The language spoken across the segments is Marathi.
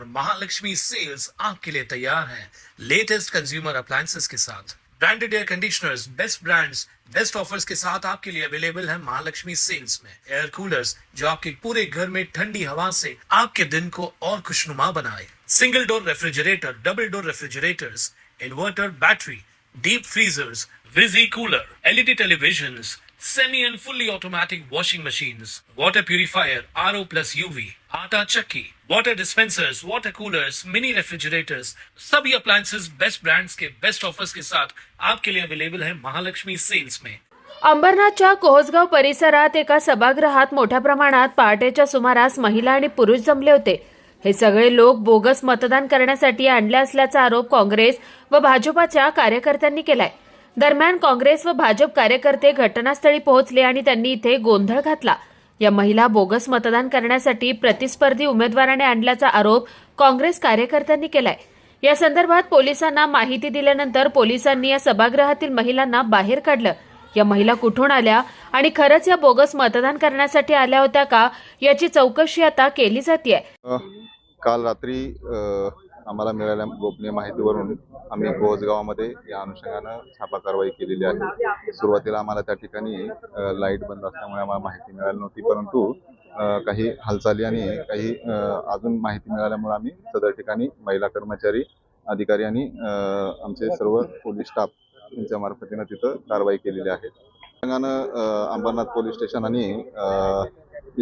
और महालक्ष्मी सेल्स आपके लिए तैयार है लेटेस्ट कंज्यूमर अप्लायंसेस के साथ। Branded air conditioners, best brands, best offers के साथ आपके लिए अवेलेबल है महालक्ष्मी सेल्स में। एयर कूलर्स जो आपके पूरे घर में ठंडी हवा से आपके दिन को और खुशनुमा बनाए। Single door refrigerator, double door refrigerators, inverter battery, deep freezers, विजी cooler, LED televisions, semi and fully automatic washing machines, water purifier, RO plus UV, आटा चक्की, water dispensers, water coolers, mini refrigerators, सभी अप्लायंसेस बेस्ट ब्रांड्स के बेस्ट ऑफर्स के साथ आपके लिए अवेलेबल है महालक्ष्मी सेल्स में। अंबरनाथच्या कोहसगाव परिसरात एका सभागृहात मोठ्या प्रमाणात पहाटेच्या सुमारास महिला आणि पुरुष जमले होते। हे सगळे लोक बोगस मतदान करण्यासाठी आणले असल्याचा आरोप काँग्रेस व भाजपाच्या कार्यकर्त्यांनी केलाय। दरम्यान काँग्रेस व भाजप कार्यकर्ते घटनास्थळी पोहोचले आणि त्यांनी इथे गोंधळ घातला। या महिला बोगस मतदान करण्यासाठी प्रतिस्पर्धी उमेदवाराने आणल्याचा आरोप काँग्रेस कार्यकर्त्यांनी केलाय। या संदर्भात पोलिसांना माहिती दिल्यानंतर पोलिसांनी या सभागृहातील महिलांना बाहेर काढलं। या महिला कुठून आल्या आणि खरंच या बोगस मतदान करण्यासाठी आल्या होत्या का याची चौकशी आता केली जातेय। काल रात्री आम्हाला मिळालेल्या गोपनीय माहितीवरून आम्ही कोहसगावामध्ये या अनुषंगानं छापा कारवाई केलेली आहे। सुरुवातीला आम्हाला त्या ठिकाणी लाईट बंद असल्यामुळे आम्हाला माहिती मिळाली नव्हती, परंतु काही हालचाली आणि काही अजून माहिती मिळाल्यामुळे आम्ही सदर ठिकाणी महिला कर्मचारी, अधिकारी आणि आमचे सर्व पोलीस स्टाफ यांच्या मार्फतीनं तिथं कारवाई केलेली आहे। अनुषंगानं अंबरनाथ पोलीस स्टेशन आणि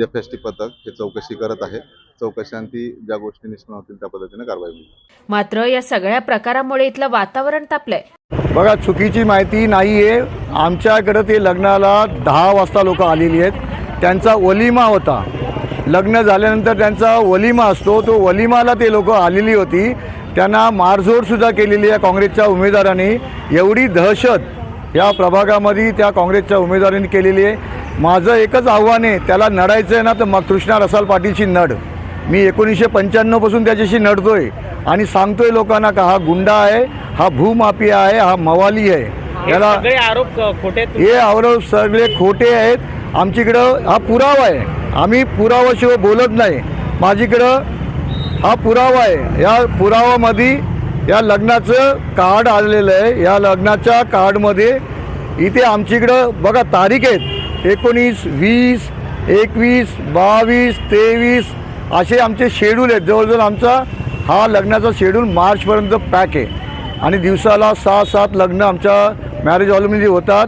FST पथक हे चौकशी करत आहे। चौकशांती ज्या गोष्टी निष्पन्न होतील त्या पद्धतीने कारवाई होईल। मात्र या सगळ्या प्रकारामुळे इथलं वातावरण तापलंय। बघा, चुकीची माहिती नाहीये। आमच्याकडे ते लग्नाला 10 वाजता लोक आलेली आहेत। त्यांचा वलिमा होता। लग्न झाल्यानंतर त्यांचा वलिमा असतो, तो वलिमाला ते लोक आलेली होती। त्यांना मारझोड सुद्धा केलेली आहे काँग्रेसच्या उमेदवारांनी। एवढी दहशत या प्रभागामध्ये त्या काँग्रेसच्या उमेदवारांनी केलेली आहे। माझं एकच आव्हान आहे, त्याला नडायचं आहे ना तर मग कृष्णा रसाल पाटीलची नड। मी 1995 पासून त्याच्याशी नडतोय आणि सांगतोय लोकांना का हा गुंडा आहे, हा भूमाफिया आहे, हा मवाली आहे। याला सगळे आरोप खोटे, हे आरोप सगळे खोटे आहेत। आमच्याकडं हा पुरावा आहे, आम्ही पुराव्याशिवाय बोलत नाही। माझ्याकडं हा पुरावा आहे। या पुरावामध्ये या लग्नाचं कार्ड आलेलं आहे। या लग्नाच्या कार्डमध्ये इथे आमच्याकडं बघा तारीख आहेत 19, 20, 21, 22, 23 असे आमचे शेड्यूल आहेत। जवळजवळ आमचा हा लग्नाचा शेड्यूल मार्चपर्यंत पॅक आहे आणि दिवसाला 6-7 लग्न आमच्या मॅरेज हॉलमध्ये होतात।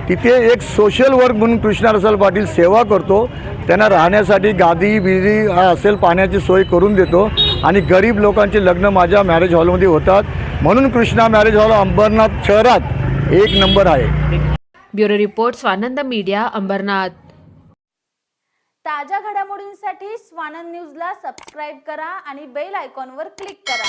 तिथे एक सोशल वर्क म्हणून कृष्णा रसाल पाटील सेवा करतो। त्यांना राहण्यासाठी गादी बिदी असेल, पाण्याची सोय करून देतो आणि गरीब लोकांचे लग्न माझ्या मॅरेज हॉलमध्ये होतात। म्हणून कृष्णा मॅरेज हॉल अंबरनाथ शहरात 1 नंबर आहे। Bureau report, Swanand media, Ambernath. ताज्या घडामोडींसाठी स्वानंद न्यूजला सबस्क्राईब करा आणि बेल आयकॉनवर क्लिक करा।